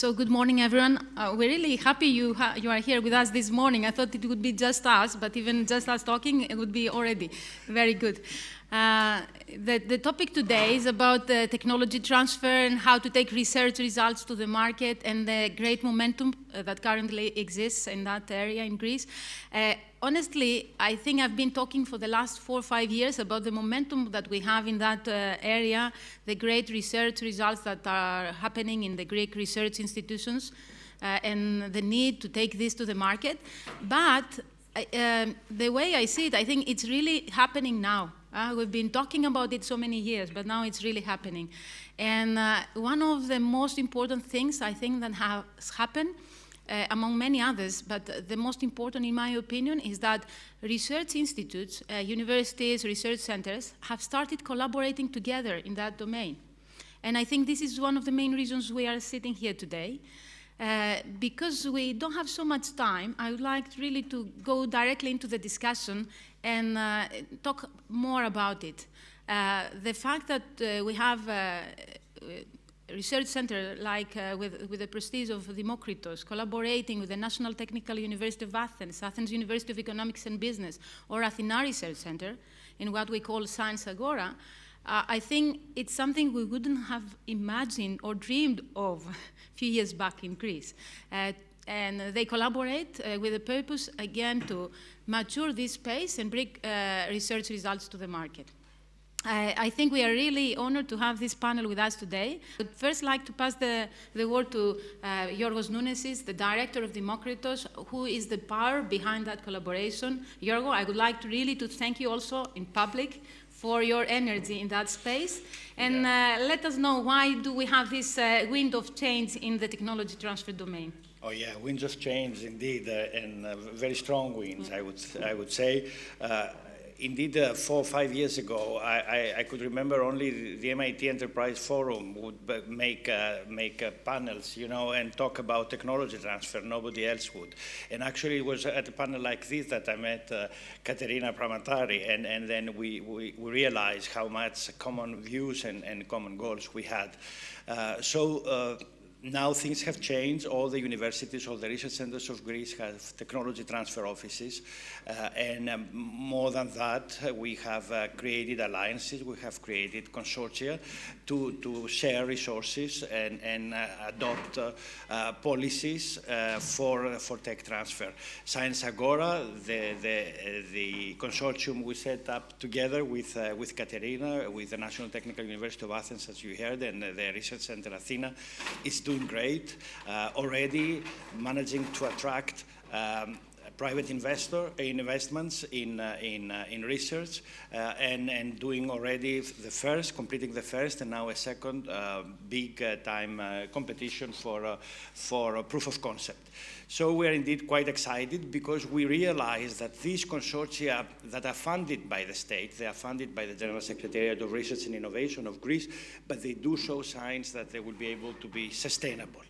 So good morning, everyone. We're really happy you are here with us this morning. I thought it would be just us, but even just us talking, it would be already very good. The topic today is about the technology transfer and how to take research results to the market and the great momentum that currently exists in that area in Greece. Honestly, I think I've been talking for the last 4 or 5 years about the momentum that we have in that area, the great research results that are happening in the Greek research institutions, and the need to take this to the market. But the way I see it, I think it's really happening now. We've been talking about it so many years, but now it's really happening. And one of the most important things I think that has happened, among many others, but the most important in my opinion, is that research institutes, universities, research centers have started collaborating together in that domain. And I think this is one of the main reasons we are sitting here today. Because we don't have so much time, I would like really to go directly into the discussion and talk more about it. The fact that we have a research center like with the prestige of DEMOKRITOS collaborating with the National Technical University of Athens, Athens University of Economics and Business, or Athena Research Center in what we call Science Agora, I think it's something we wouldn't have imagined or dreamed of a few years back in Greece. And they collaborate with the purpose, again, to mature this space and bring research results to the market. I think we are really honored to have this panel with us today. I'd first like to pass the word to Yorgos Nounesis, the director of DEMOKRITOS, who is the power behind that collaboration. Yorgo, I would like to really thank you also in public for your energy in that space. And let us know, why do we have this wind of change in the technology transfer domain? Oh yeah, winds of change indeed, and very strong winds, I would say. Indeed, 4 or 5 years ago, I could remember only the MIT Enterprise Forum would make panels, you know, and talk about technology transfer. Nobody else would. And actually, it was at a panel like this that I met Katerina, Pramatari, and then we realized how much common views and common goals we had. Now things have changed. All the universities, all the research centers of Greece have technology transfer offices. And more than that, we have created alliances, we have created consortia to share resources and adopt policies for tech transfer. Science Agora, the consortium we set up together with Katerina, with the National Technical University of Athens, as you heard, and the Research Center Athena, is doing great, already managing to attract private investments in research, and doing already completing the first and now a second big time competition for a proof of concept. So we are indeed quite excited because we realize that these consortia that are funded by the state, they are funded by the General Secretariat of Research and Innovation of Greece, but they do show signs that they will be able to be sustainable.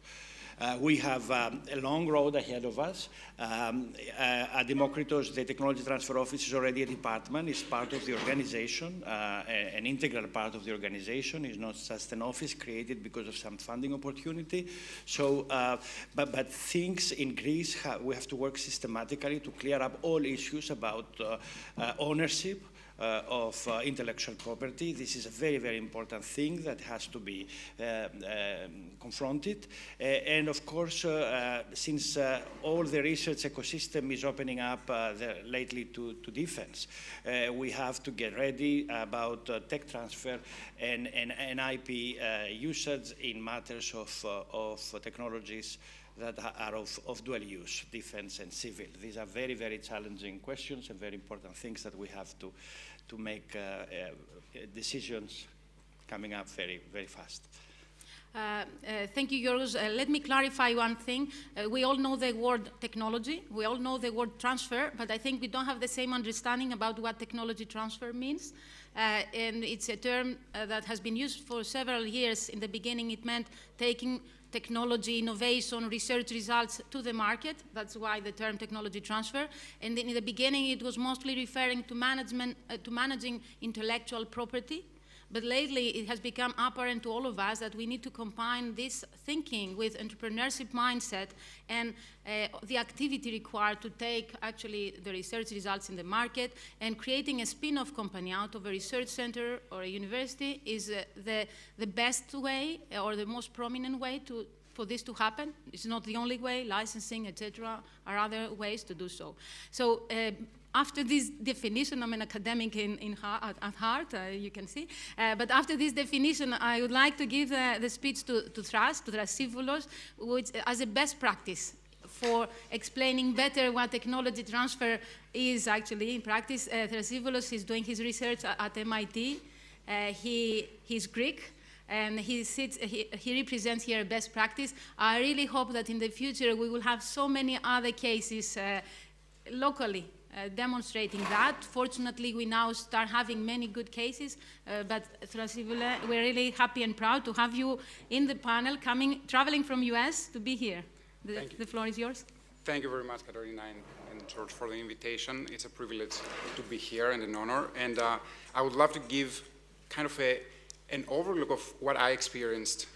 We have a long road ahead of us. At DEMOKRITOS, the Technology Transfer Office is already a department. It's part of the organization, an integral part of the organization. It's not just an office created because of some funding opportunity. So, but things in Greece, we have to work systematically to clear up all issues about ownership of intellectual property. This is a very, very important thing that has to be confronted. And of course, since all the research ecosystem is opening up lately to defense, we have to get ready about tech transfer and IP usage in matters of technologies that are of dual use, defense and civil. These are very, very challenging questions and very important things that we have to make decisions coming up very, very fast. Thank you, Yorgos. Let me clarify one thing. We all know the word technology. We all know the word transfer, but I think we don't have the same understanding about what technology transfer means. And it's a term that has been used for several years. In the beginning, it meant taking technology, innovation, research results to the market. That's why the term technology transfer. And then in the beginning, it was mostly referring to managing intellectual property. But lately, it has become apparent to all of us that we need to combine this thinking with entrepreneurship mindset and the activity required to take actually the research results in the market, and creating a spin-off company out of a research center or a university is the best way or the most prominent way for this to happen. It's not the only way. Licensing, etc., are other ways to do so. So after this definition, I'm an academic at heart, you can see. But after this definition, I would like to give the speech to Thras, to Gerassimos, which as a best practice for explaining better what technology transfer is actually in practice. Gerassimos is doing his research at MIT. He's Greek, and he represents here best practice. I really hope that in the future we will have so many other cases locally demonstrating that. Fortunately, we now start having many good cases, but Gerassimos, we're really happy and proud to have you in the panel, traveling from US to be here. The floor is yours. Thank you very much, Katerina and George, for the invitation. It's a privilege to be here and an honor. And I would love to give kind of an overview of what I experienced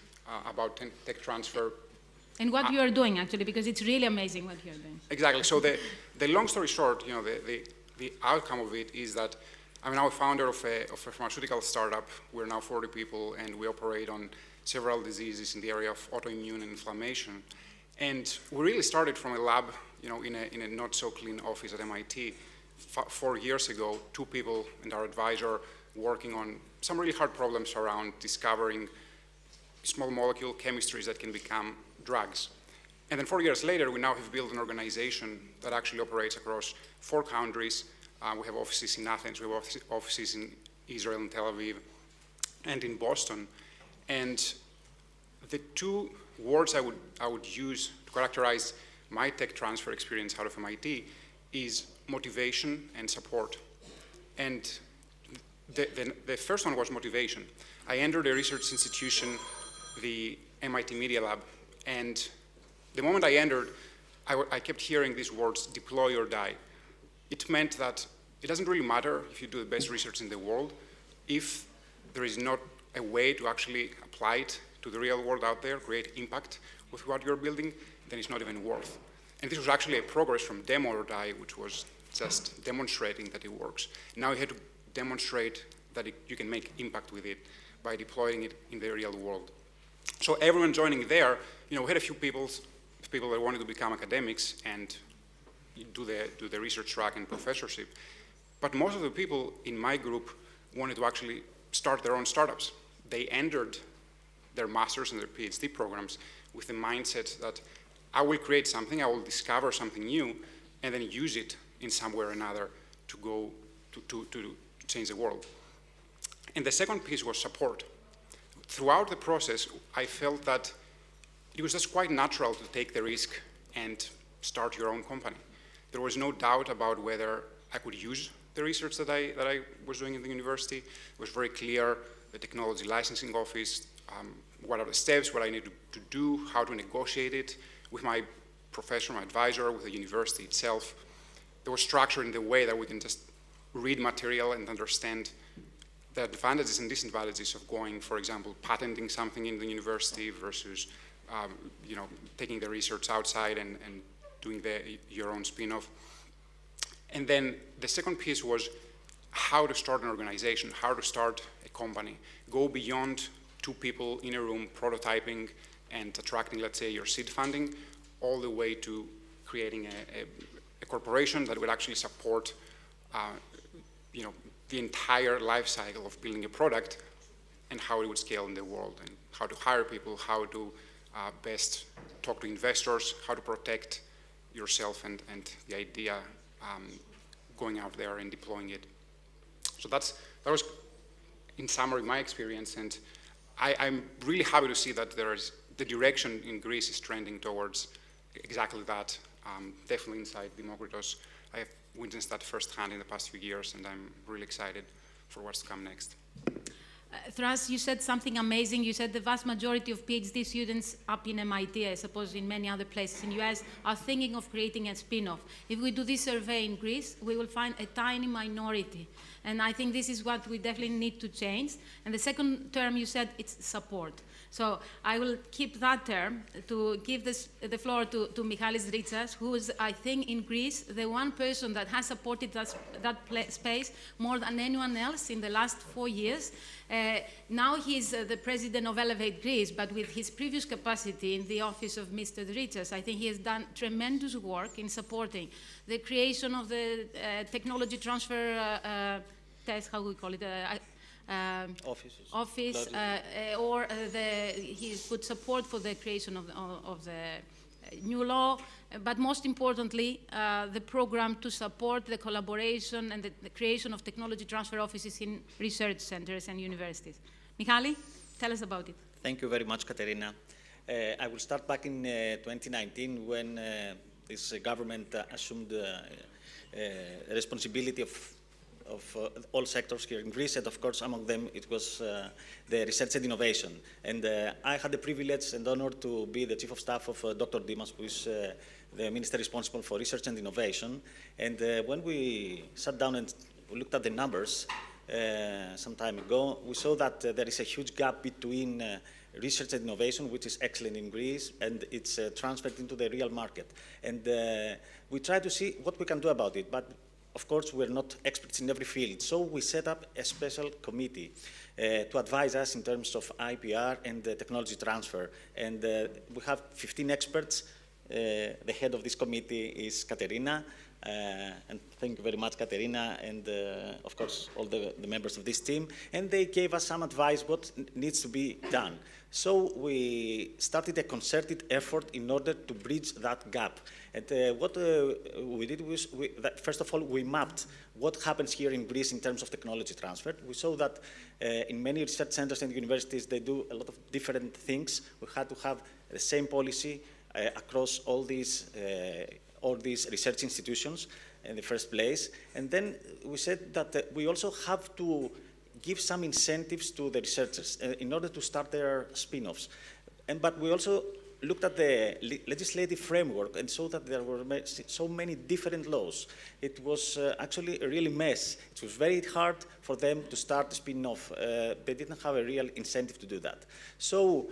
about tech transfer. And what you are doing, actually, because it's really amazing what you're doing. Exactly. So the long story short, the outcome of it is that I'm now a founder of a pharmaceutical startup. We're now 40 people, and we operate on several diseases in the area of autoimmune and inflammation. And we really started from a lab, in a not so clean office at MIT 4 years ago, 2 people and our advisor working on some really hard problems around discovering small molecule chemistries that can become drugs. And then 4 years later, we now have built an organization that actually operates across 4 countries. We have offices in Athens, we have offices in Israel and Tel Aviv, and in Boston. And the 2 words I would use to characterize my tech transfer experience out of MIT is motivation and support. And the first one was motivation. I entered a research institution, the MIT Media Lab, and the moment I entered, I kept hearing these words, deploy or die. It meant that it doesn't really matter if you do the best research in the world, if there is not a way to actually apply it to the real world out there, create impact with what you're building, then it's not even worth. And this was actually a progress from demo or die, which was just demonstrating that it works. Now you had to demonstrate that you can make impact with it by deploying it in the real world. So everyone joining there, we had a few people that wanted to become academics and do the research track and professorship. But most of the people in my group wanted to actually start their own startups. They entered their master's and their PhD programs with the mindset that I will create something, I will discover something new, and then use it in some way or another to go to change the world. And the second piece was support. Throughout the process, I felt that it was just quite natural to take the risk and start your own company. There was no doubt about whether I could use the research that I was doing in the university. It was very clear, the technology licensing office, what are the steps, what I need to do, how to negotiate it with my professor, my advisor, with the university itself. There was structure in the way that we can just read material and understand the advantages and disadvantages of going, for example, patenting something in the university versus taking the research outside and doing your own spin-off. And then the second piece was how to start an organization, how to start a company. Go beyond 2 people in a room prototyping and attracting, let's say, your seed funding, all the way to creating a corporation that will actually support the entire life cycle of building a product and how it would scale in the world, and how to hire people, how to best talk to investors, how to protect yourself and the idea going out there and deploying it. So that was, in summary, my experience, and I'm really happy to see that the direction in Greece is trending towards exactly that. Definitely inside DEMOKRITOS, I have witnessed that firsthand in the past few years, and I'm really excited for what's to come next. Thras, you said something amazing. You said the vast majority of PhD students up in MIT, I suppose in many other places in the US, are thinking of creating a spin-off. If we do this survey in Greece, we will find a tiny minority. And I think this is what we definitely need to change. And the second term you said, it's support. So I will keep that term to give the floor to Michalis Dritsas, who is, I think, in Greece, the one person that has supported that space more than anyone else in the last 4 years. Now he's the president of Elevate Greece, but with his previous capacity in the office of Mr. Dritsas, I think he has done tremendous work in supporting the creation of the technology transfer test, how we call it, office, he's put support for the creation of the new law, but most importantly, the program to support the collaboration and the creation of technology transfer offices in research centers and universities. Michali, tell us about it. Thank you very much, Katerina. I will start back in 2019 when this government assumed responsibility of all sectors here in Greece, and of course among them it was the research and innovation. And I had the privilege and honor to be the Chief of Staff of Dr. Dimas, who is the Minister responsible for research and innovation. And when we sat down and looked at the numbers some time ago, we saw that there is a huge gap between research and innovation, which is excellent in Greece, and it's transferred into the real market. And we try to see what we can do about it, but of course, we're not experts in every field, so we set up a special committee to advise us in terms of IPR and technology transfer. And we have 15 experts. The head of this committee is Katerina, and thank you very much, Katerina, and of course, all the members of this team. And they gave us some advice what needs to be done. So we started a concerted effort in order to bridge that gap. And what we did was, first of all, we mapped what happens here in Greece in terms of technology transfer. We saw that in many research centers and universities, they do a lot of different things. We had to have the same policy across all these research institutions in the first place. And then we said that we also have to give some incentives to the researchers in order to start their spin-offs. But we also looked at the legislative framework and saw that there were so many different laws. It was actually a real mess. It was very hard for them to start a spin-off. They didn't have a real incentive to do that. So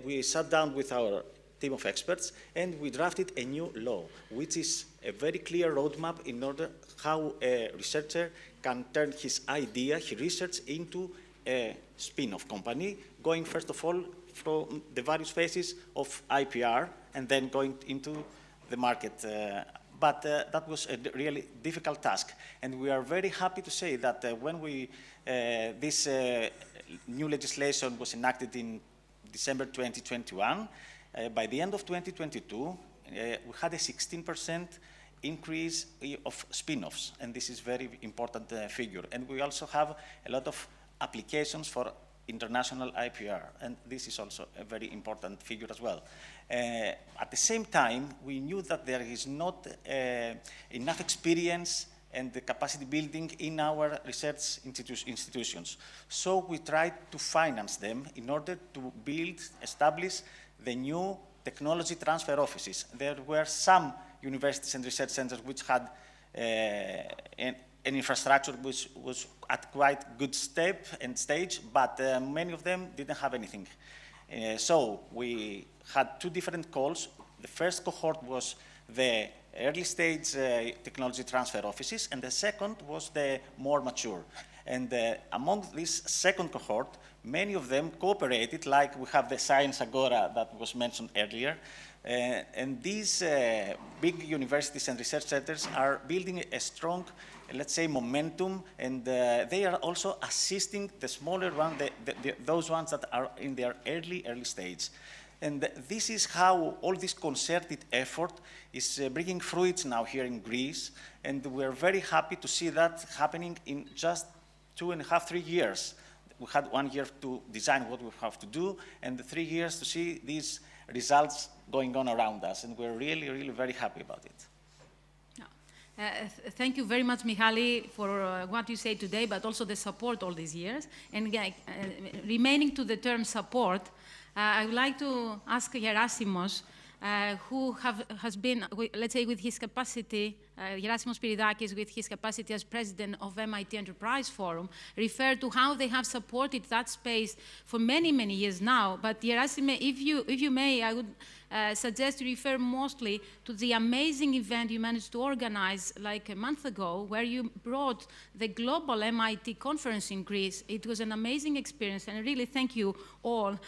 we sat down with our team of experts and we drafted a new law, which is a very clear roadmap in order how a researcher can turn his idea, his research, into a spin-off company, going first of all from the various phases of IPR and then going into the market. But that was a really difficult task. And we are very happy to say that when this new legislation was enacted in December 2021, by the end of 2022, we had a 16% increase of spin-offs, and this is a very important figure. And we also have a lot of applications for international IPR, and this is also a very important figure as well. At the same time, we knew that there is not enough experience and the capacity building in our research institutions. So we tried to finance them in order to establish the new technology transfer offices. There were some universities and research centers which had an infrastructure which was at quite good stage, but many of them didn't have anything. So we had two different calls. The first cohort was the early stage technology transfer offices, and the second was the more mature. And among this second cohort, many of them cooperated, like we have the Science Agora that was mentioned earlier. And these big universities and research centers are building a strong, let's say, momentum, and they are also assisting the smaller ones, those ones that are in their early stage. And this is how all this concerted effort is bringing fruits now here in Greece, and we're very happy to see that happening in just 2.5, 3 years. We had 1 year to design what we have to do, and 3 years to see these results going on around us, and we're really, really very happy about it. Thank you very much, Michali, for what you say today, but also the support all these years. And remaining to the term support, I would like to ask Gerassimos, who has been, let's say, with his capacity, Gerassimos Spyridakis, with his capacity as president of MIT Enterprise Forum, referred to how they have supported that space for many, many years now. But Gerassimos, if you may, I would suggest you refer mostly to the amazing event you managed to organize like a month ago, where you brought the global MIT conference in Greece. It was an amazing experience, and I really thank you all,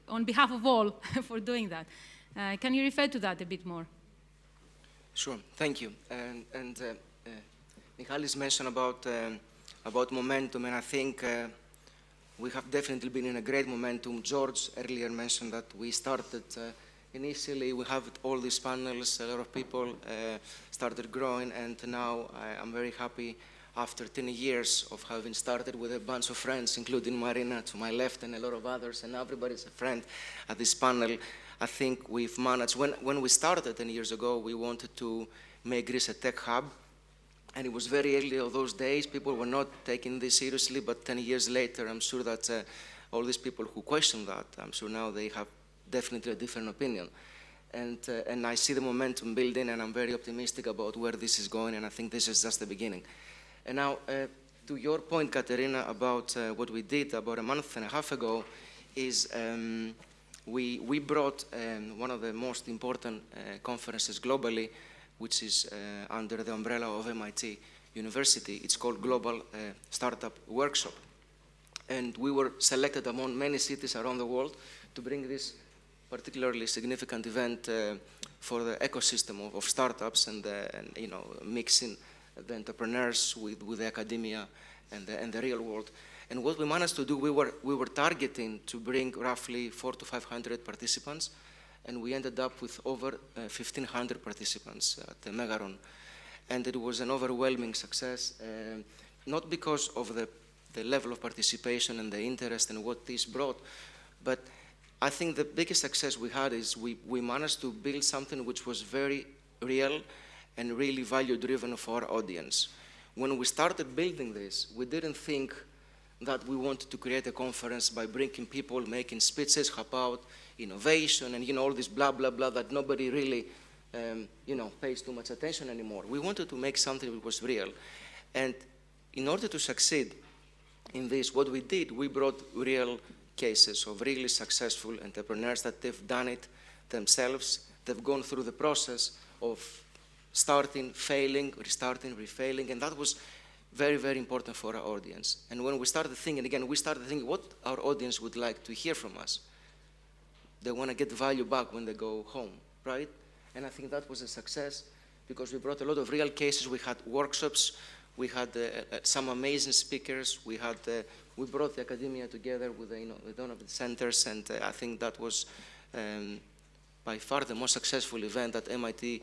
on behalf of all, for doing that. Can you refer to that a bit more? Sure, thank you. And Michalis mentioned about momentum, and I think we have definitely been in a great momentum. George earlier mentioned that we started initially, we have all these panels, a lot of people started growing, and now I'm very happy after 10 years of having started with a bunch of friends, including Marina to my left and a lot of others, and everybody's a friend at this panel. I think we've managed, when we started 10 years ago, we wanted to make Greece a tech hub. And it was very early of those days. People were not taking this seriously, but 10 years later, I'm sure that all these people who question that, I'm sure now they have definitely a different opinion. And I see the momentum building, and I'm very optimistic about where this is going, and I think this is just the beginning. And now, to your point, Katerina, about what we did about a month and a half ago, is we brought one of the most important conferences globally, which is under the umbrella of MIT University. It's called Global Startup Workshop. And we were selected among many cities around the world to bring this particularly significant event for the ecosystem of startups and you know, mixing the entrepreneurs with the academia and the real world. And what we managed to do, we were targeting to bring roughly 400 to 500 participants, and we ended up with over 1,500 participants at the Megaron. And it was an overwhelming success, not because of the level of participation and the interest and what this brought, but I think the biggest success we had is we managed to build something which was very real and really value-driven for our audience. When we started building this, we didn't think that we wanted to create a conference by bringing people, making speeches about innovation and, you know, all this blah, blah, blah that nobody really, you know, pays too much attention anymore. We wanted to make something that was real. And in order to succeed in this, what we did, we brought real cases of really successful entrepreneurs that they've done it themselves. They've gone through the process of starting, failing, restarting, refailing, and that was very, very important for our audience. And when we started thinking, again, we started thinking what our audience would like to hear from us. They want to get value back when they go home, right? And I think that was a success because we brought a lot of real cases. We had workshops. We had some amazing speakers. We brought the academia together with the Donovan centers, and I think that was by far the most successful event that MIT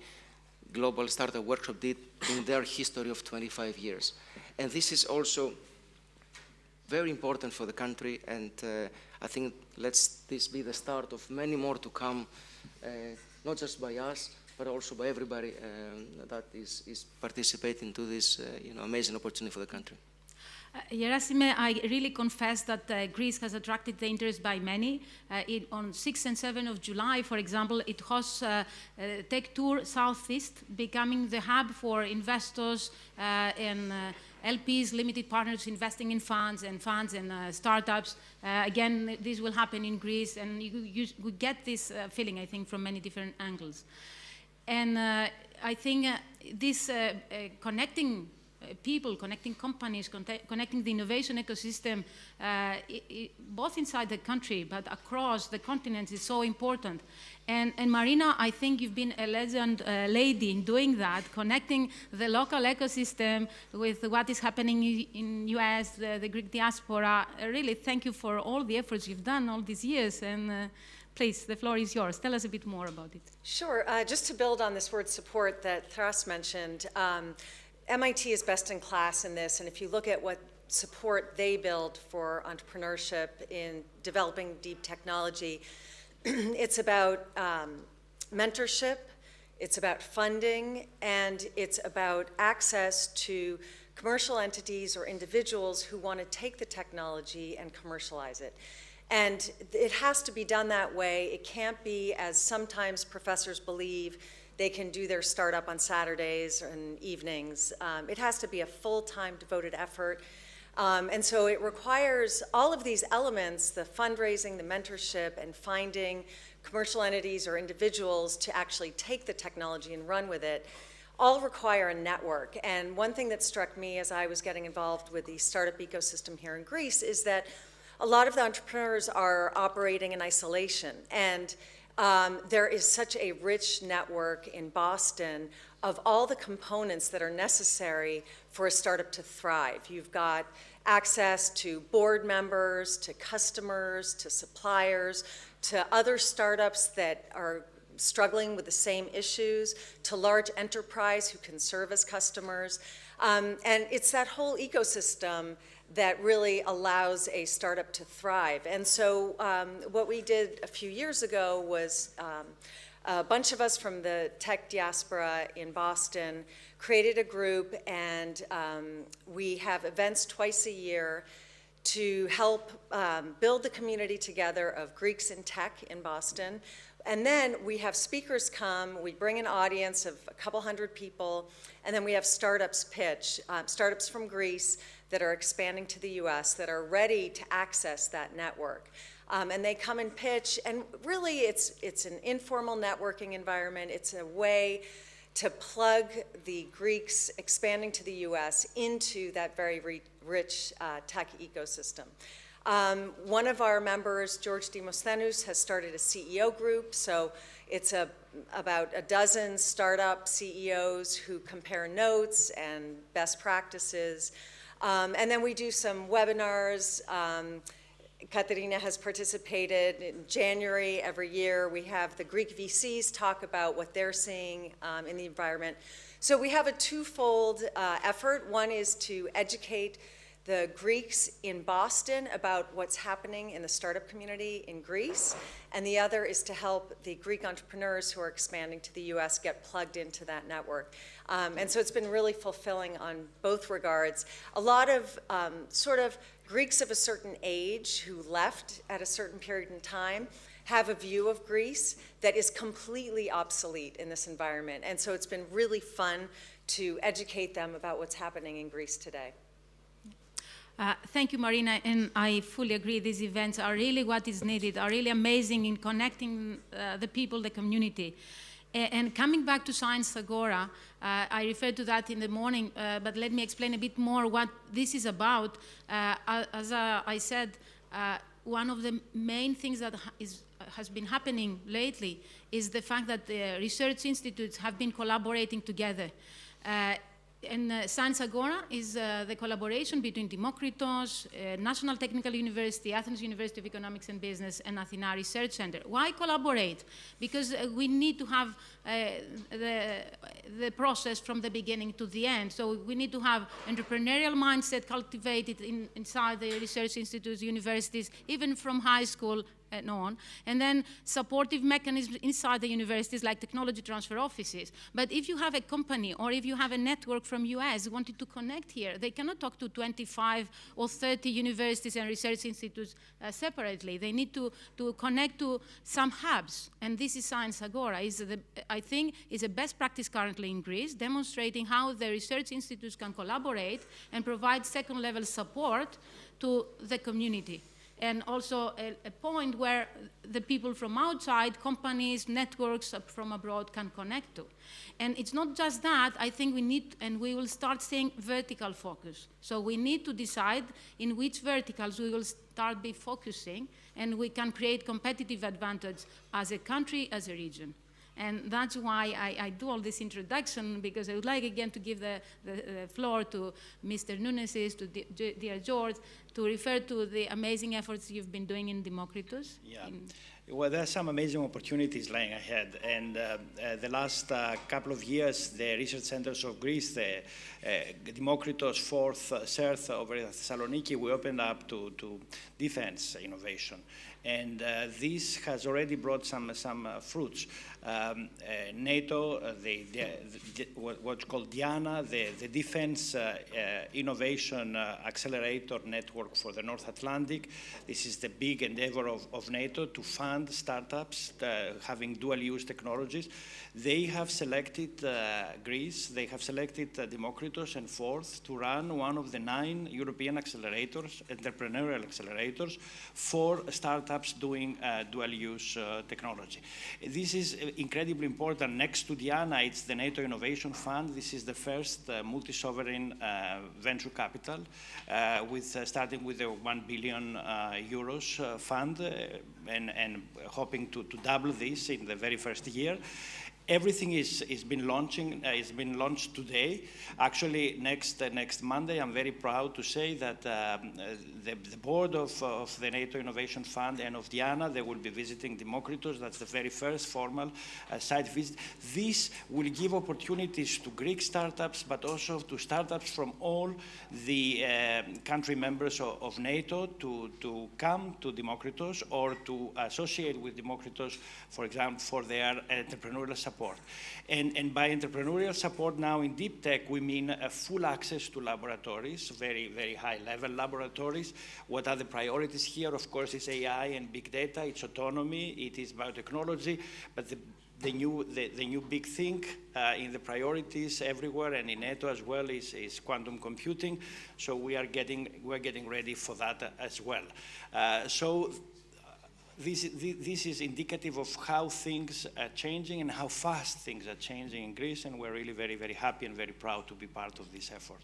Global Startup Workshop did in their history of 25 years. And this is also very important for the country, and I think this be the start of many more to come, not just by us, but also by everybody that is participating to this amazing opportunity for the country. Gerassimos, I really confess that Greece has attracted the interest by many. On 6 and 7 of July, for example, it hosts Tech Tour Southeast, becoming the hub for investors and LPs, limited partners investing in funds and startups. Again, this will happen in Greece, and you get this feeling, I think, from many different angles. And I think this connecting people, connecting companies, connecting the innovation ecosystem, both inside the country but across the continent is so important. And Marina, I think you've been a legend lady in doing that, connecting the local ecosystem with what is happening in US, the Greek diaspora. Really, thank you for all the efforts you've done all these years. And please, the floor is yours. Tell us a bit more about it. Sure. Just to build on this word support that Thras mentioned, MIT is best in class in this, and if you look at what support they build for entrepreneurship in developing deep technology, it's about mentorship, it's about funding, and it's about access to commercial entities or individuals who want to take the technology and commercialize it. And it has to be done that way. It can't be, as sometimes professors believe, they can do their startup on Saturdays and evenings. It has to be a full-time devoted effort. And so it requires all of these elements, the fundraising, the mentorship, and finding commercial entities or individuals to actually take the technology and run with it, all require a network. And one thing that struck me as I was getting involved with the startup ecosystem here in Greece is that a lot of the entrepreneurs are operating in isolation. And there is such a rich network in Boston of all the components that are necessary for a startup to thrive. You've got access to board members, to customers, to suppliers, to other startups that are struggling with the same issues, to large enterprise who can serve as customers. And it's that whole ecosystem that really allows a startup to thrive. And so what we did a few years ago was a bunch of us from the tech diaspora in Boston created a group, and we have events twice a year to help build the community together of Greeks in tech in Boston. And then we have speakers come, we bring an audience of a couple hundred people, and then we have startups pitch, startups from Greece that are expanding to the US that are ready to access that network. And they come and pitch, and really it's an informal networking environment. It's a way to plug the Greeks expanding to the US into that very rich tech ecosystem. One of our members, George Demosthenes, has started a CEO group, so it's about a dozen startup CEOs who compare notes and best practices. And then we do some webinars. Katerina has participated in January every year. We have the Greek VCs talk about what they're seeing in the environment. So we have a twofold effort. One is to educate the Greeks in Boston about what's happening in the startup community in Greece, and the other is to help the Greek entrepreneurs who are expanding to the US get plugged into that network. And so it's been really fulfilling on both regards. A lot of sort of Greeks of a certain age who left at a certain period in time have a view of Greece that is completely obsolete in this environment. And so it's been really fun to educate them about what's happening in Greece today. Thank you, Marina, and I fully agree. These events are really what is needed, are really amazing in connecting the people, the community. And coming back to Science Agora, I referred to that in the morning, but let me explain a bit more what this is about. As I said, one of the main things that has been happening lately is the fact that the research institutes have been collaborating together. And Science Agora is the collaboration between DEMOKRITOS, National Technical University, Athens University of Economics and Business, and Athena Research Center. Why collaborate? Because we need to have the process from the beginning to the end. So we need to have entrepreneurial mindset cultivated inside the research institutes, universities, even from high school and on, and then supportive mechanisms inside the universities like technology transfer offices. But if you have a company or if you have a network from US wanting to connect here, they cannot talk to 25 or 30 universities and research institutes separately. They need to connect to some hubs, and this is Science Agora. I think is a best practice currently in Greece, demonstrating how the research institutes can collaborate and provide second-level support to the community. And also a point where the people from outside, companies, networks from abroad can connect to. And it's not just that. I think we need, and we will start seeing vertical focus. So we need to decide in which verticals we will start be focusing, and we can create competitive advantage as a country, as a region. And that's why I do all this introduction, because I would like again to give the floor to Mr. Nunes, to dear George, to refer to the amazing efforts you've been doing in DEMOKRITOS. Yeah. Well, there are some amazing opportunities lying ahead, and the last couple of years, the research centers of Greece, the DEMOKRITOS fourth CERT over in Thessaloniki, we opened up to defense innovation. And this has already brought some fruits. NATO, what's called DIANA, the Defense Innovation Accelerator Network for the North Atlantic. This is the big endeavor of NATO to fund startups having dual-use technologies. They have selected Greece, they have selected DEMOKRITOS and FORTH to run one of the 9 European accelerators, entrepreneurial accelerators, for startups doing dual-use technology. This is incredibly important. Next to Diana, it's the NATO Innovation Fund. This is the first multi-sovereign venture capital, starting with a 1 billion euros fund, and hoping to double this in the very first year. Everything is been launched today. Actually, next Monday, I'm very proud to say that the board of the NATO Innovation Fund and of Diana, they will be visiting DEMOKRITOS. That's the very first formal site visit. This will give opportunities to Greek startups, but also to startups from all the country members of NATO to come to DEMOKRITOS or to associate with DEMOKRITOS, for example, for their entrepreneurial support. And by entrepreneurial support now in deep tech, we mean full access to laboratories, very, very high-level laboratories. What are the priorities here? Of course, it's AI and big data, it's autonomy, it is biotechnology, but the new big thing in the priorities everywhere and in NATO as well is quantum computing. So we're getting ready for that as well. This is indicative of how things are changing and how fast things are changing in Greece, and we're really very, very happy and very proud to be part of this effort.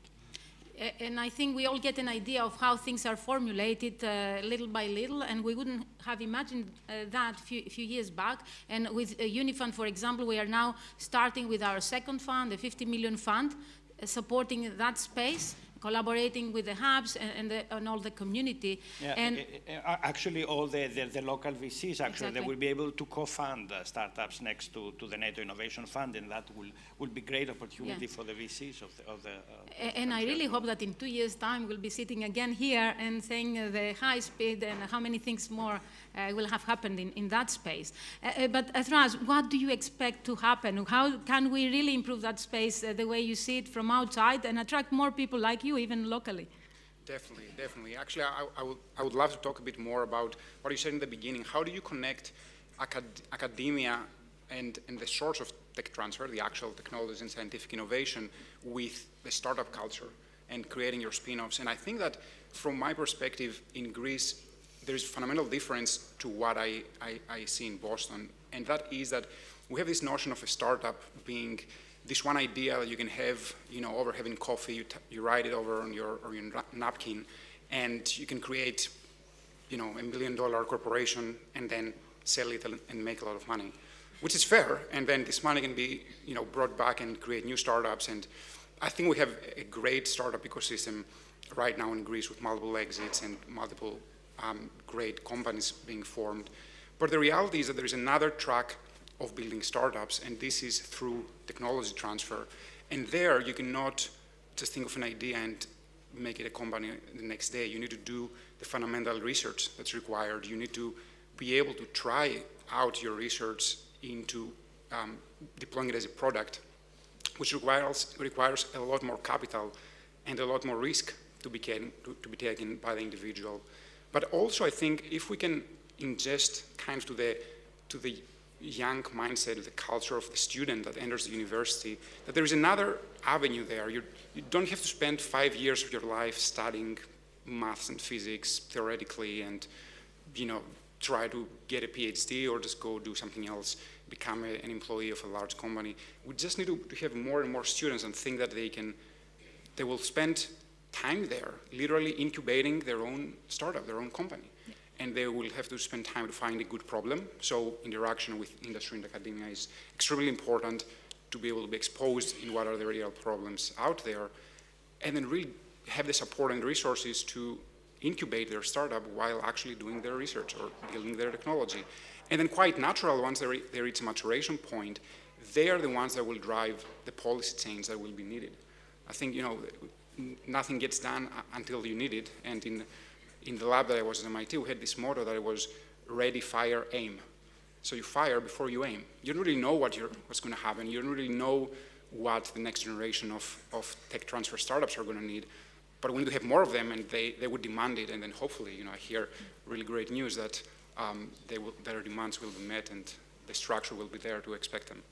And I think we all get an idea of how things are formulated little by little, and we wouldn't have imagined that a few years back. And with Uni.Fund, for example, we are now starting with our second fund, the 50 million fund, supporting that space, collaborating with the hubs and all the community. Yeah, and actually, all the local VCs, actually, exactly. They will be able to co-fund startups next to the NATO Innovation Fund, and that will be great opportunity for the VCs of the and I really hope that in 2 years' time, we'll be sitting again here and saying the high speed and how many things more will have happened in that space. But Thras, what do you expect to happen? How can we really improve that space the way you see it from outside and attract more people like you, even locally? Definitely, definitely. Actually, I would love to talk a bit more about what you said in the beginning. How do you connect academia and the source of tech transfer, the actual technologies and scientific innovation, with the startup culture and creating your spin-offs? And I think that from my perspective in Greece, there's a fundamental difference to what I see in Boston. And that is that we have this notion of a startup being this one idea that you can have, over having coffee, you write it over on your napkin, and you can create, $1 million corporation and then sell it and make a lot of money, which is fair. And then this money can be, brought back and create new startups. And I think we have a great startup ecosystem right now in Greece with multiple exits and multiple great companies being formed. But the reality is that there is another track of building startups, and this is through technology transfer. And there, you cannot just think of an idea and make it a company the next day. You need to do the fundamental research that's required. You need to be able to try out your research into deploying it as a product, which requires a lot more capital and a lot more risk to be taken by the individual. But also, I think if we can ingest kind of to the young mindset, the culture of the student that enters the university, that there is another avenue there. You don't have to spend 5 years of your life studying maths and physics theoretically and, try to get a PhD or just go do something else, become an employee of a large company. We just need to have more and more students and think that they will spend time there, literally incubating their own startup, their own company. And they will have to spend time to find a good problem. So interaction with industry and academia is extremely important to be able to be exposed in what are the real problems out there, and then really have the support and resources to incubate their startup while actually doing their research or building their technology. And then quite natural, once they reach a maturation point, they are the ones that will drive the policy change that will be needed. I think, nothing gets done until you need it. And in the lab that I was at MIT, we had this motto that it was ready, fire, aim. So you fire before you aim. You don't really know what's going to happen. You don't really know what the next generation of tech transfer startups are going to need. But when you have more of them and they would demand it, and then hopefully, I hear really great news that their demands will be met and the structure will be there to expect them.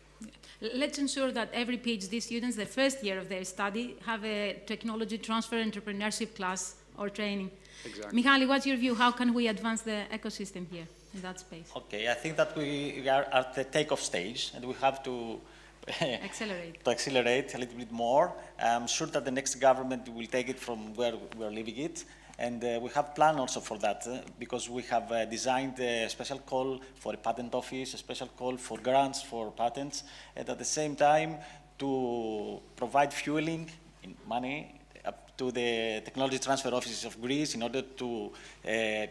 Let's ensure that every PhD students, the first year of their study, have a technology transfer entrepreneurship class or training. Exactly. Michali, what's your view? How can we advance the ecosystem here in that space? Okay, I think that we are at the takeoff stage and we have to accelerate a little bit more. I'm sure that the next government will take it from where we are leaving it. And we have planned also for that because we have designed a special call for a patent office, a special call for grants for patents, and at the same time to provide fueling in money to the technology transfer offices of Greece in order to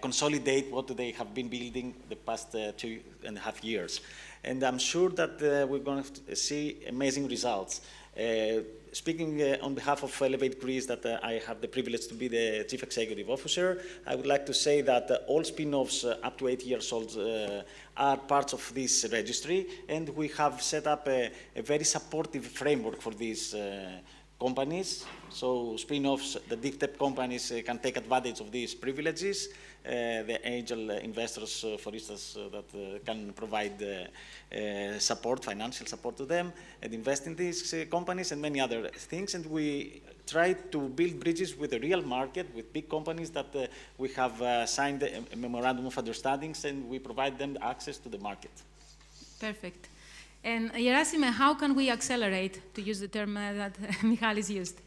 consolidate what they have been building the past 2.5 years. And I'm sure that we're going to see amazing results. Speaking on behalf of Elevate Greece, that I have the privilege to be the Chief Executive Officer, I would like to say that all spin-offs up to 8 years old are parts of this registry, and we have set up a very supportive framework for these companies. So spin-offs, the deep tech companies can take advantage of these privileges. The angel investors, for instance, that can provide support, financial support to them, and invest in these companies and many other things. And we try to build bridges with the real market, with big companies that we have signed a memorandum of understandings, and we provide them access to the market. Perfect. And Gerassimos, how can we accelerate, to use the term that Michalis used?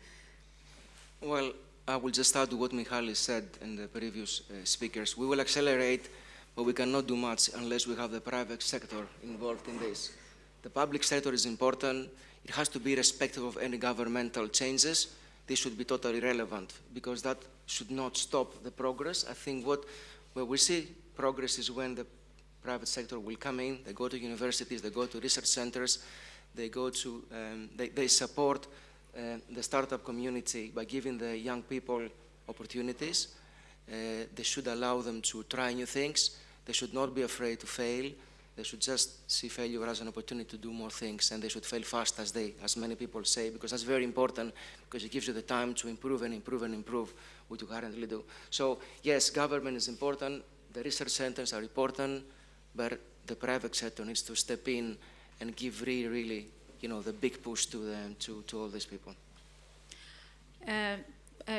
Well, I will just add to what Michalis said and the previous speakers. We will accelerate, but we cannot do much unless we have the private sector involved in this. The public sector is important. It has to be irrespective of any governmental changes. This should be totally relevant because that should not stop the progress. I think where we see progress is when the private sector will come in, they go to universities, they go to research centers, they go to, they support the startup community by giving the young people opportunities. They should allow them to try new things. They should not be afraid to fail. They should just see failure as an opportunity to do more things, and they should fail fast, as many people say, because that's very important, because it gives you the time to improve and improve and improve what you currently do. So yes, government is important, the research centers are important, but the private sector needs to step in and give really, the big push to them, to all these people.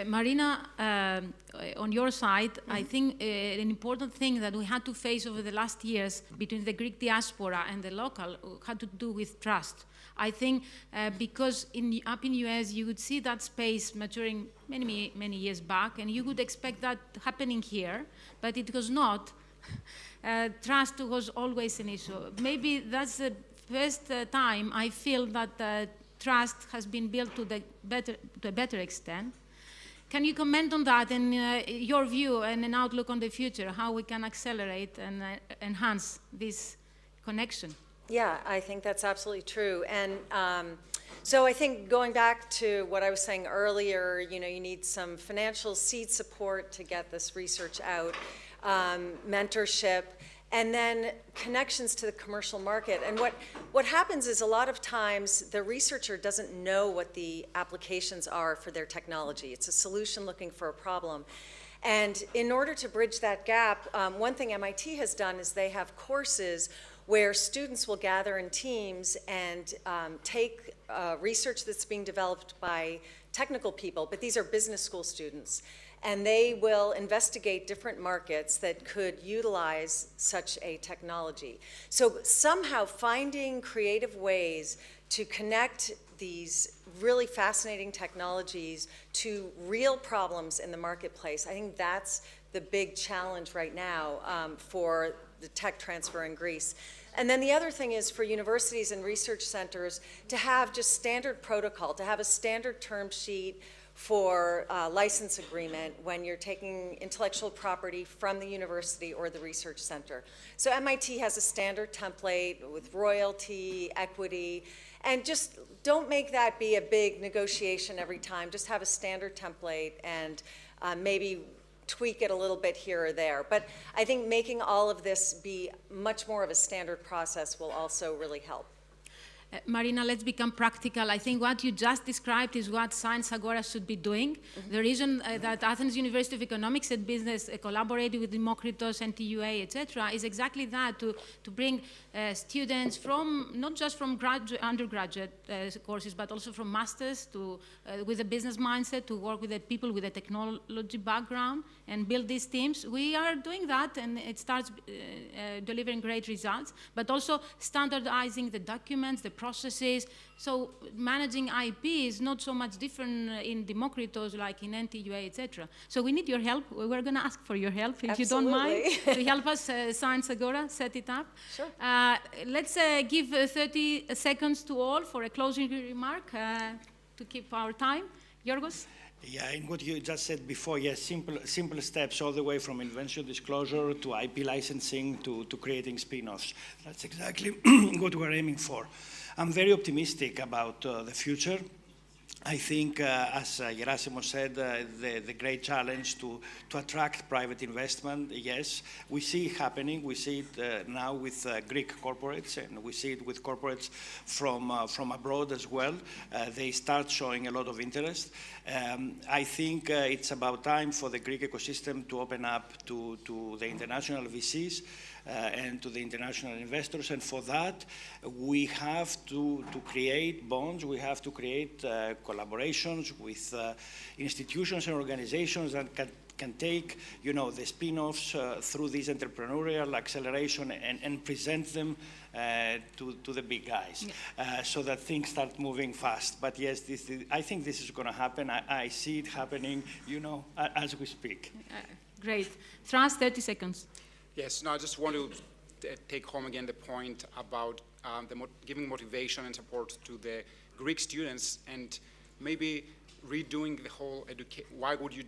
Marina, on your side, I think an important thing that we had to face over the last years between the Greek diaspora and the local had to do with trust. I think because up in US, you would see that space maturing many years back, and you would expect that happening here, but it was not. Trust was always an issue. Maybe that's the first time I feel that trust has been built to a better extent. Can you comment on that and your view and an outlook on the future, how we can accelerate and enhance this connection? Yeah, I think that's absolutely true. And so I think going back to what I was saying earlier, you need some financial seed support to get this research out, mentorship, and then connections to the commercial market. And what happens is a lot of times the researcher doesn't know what the applications are for their technology. It's a solution looking for a problem. And in order to bridge that gap, one thing MIT has done is they have courses where students will gather in teams and take research that's being developed by technical people, but these are business school students. And they will investigate different markets that could utilize such a technology. So somehow finding creative ways to connect these really fascinating technologies to real problems in the marketplace, I think that's the big challenge right now for the tech transfer in Greece. And then the other thing is for universities and research centers to have just standard protocol, to have a standard term sheet for license agreement when you're taking intellectual property from the university or the research center. So MIT has a standard template with royalty, equity, and just don't make that be a big negotiation every time. Just have a standard template and maybe tweak it a little bit here or there. But I think making all of this be much more of a standard process will also really help. Marina, let's become practical. I think what you just described is what Science Agora should be doing. The reason that Athens University of Economics and Business collaborated with DEMOKRITOS, NTUA, etc., is exactly that, to bring students from, not just from undergraduate courses, but also from masters with a business mindset, to work with the people with a technology background and build these teams. We are doing that, and it starts delivering great results, but also standardizing the documents, the processes. So managing IP is not so much different in DEMOKRITOS like in NTUA, etc. So we need your help. We're going to ask for your help, if you don't mind, to help us, Science Agora, set it up. Sure. Let's give 30 seconds to all for a closing remark to keep our time. Yorgos? Yeah, and what you just said before, yes, simple steps all the way from invention disclosure to IP licensing to creating spin-offs. That's exactly what we're aiming for. I'm very optimistic about the future. I think, as Gerassimos said, the great challenge to attract private investment, yes, we see it happening. We see it now with Greek corporates, and we see it with corporates from abroad as well. They start showing a lot of interest. I think it's about time for the Greek ecosystem to open up to the international VCs and to the international investors, and for that we have to create bonds, we have to create collaborations with institutions and organizations that can take, the spin-offs through this entrepreneurial acceleration and present them to the big guys, so that things start moving fast. But yes, I think this is going to happen. I see it happening, as we speak. Great. Thras, 30 seconds. Yes, no, I just want to take home again the point about giving motivation and support to the Greek students, and maybe redoing the whole why would you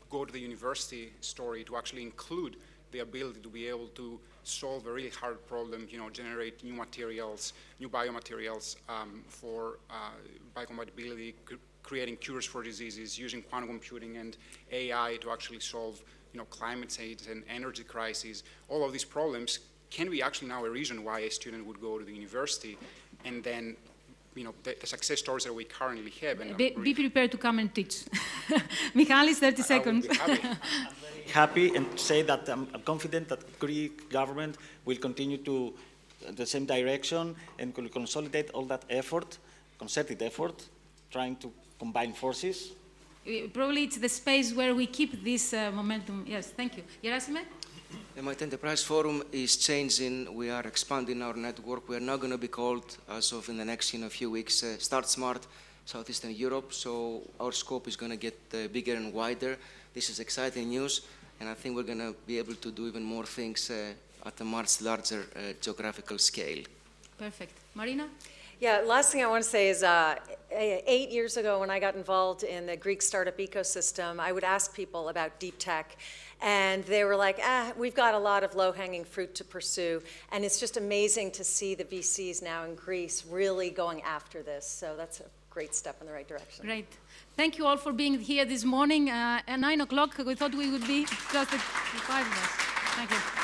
go to the university story, to actually include the ability to be able to solve a really hard problem, generate new materials, new biomaterials for biocompatibility, creating cures for diseases, using quantum computing and AI to actually solve climate change and energy crises. All of these problems can be actually now a reason why a student would go to the university, and then the success stories that we currently have. And be prepared to come and teach. Michalis, 30 seconds. I'm very happy and say that I'm confident that Greek government will continue to the same direction and will consolidate all that effort, concerted effort, trying to combine forces. Probably it's the space where we keep this momentum. Yes, thank you. Gerassimos? The Might Enterprise Forum is changing. We are expanding our network. We are now going to be called, as of in the next few weeks, Start Smart Southeastern Europe. So our scope is going to get bigger and wider. This is exciting news, and I think we're going to be able to do even more things at a much larger geographical scale. Perfect. Marina? Yeah, last thing I want to say is 8 years ago when I got involved in the Greek startup ecosystem, I would ask people about deep tech, and they were like, we've got a lot of low-hanging fruit to pursue, and it's just amazing to see the VCs now in Greece really going after this, so that's a great step in the right direction. Great. Thank you all for being here this morning. At 9 o'clock, we thought we would be just at 5 minutes. Thank you.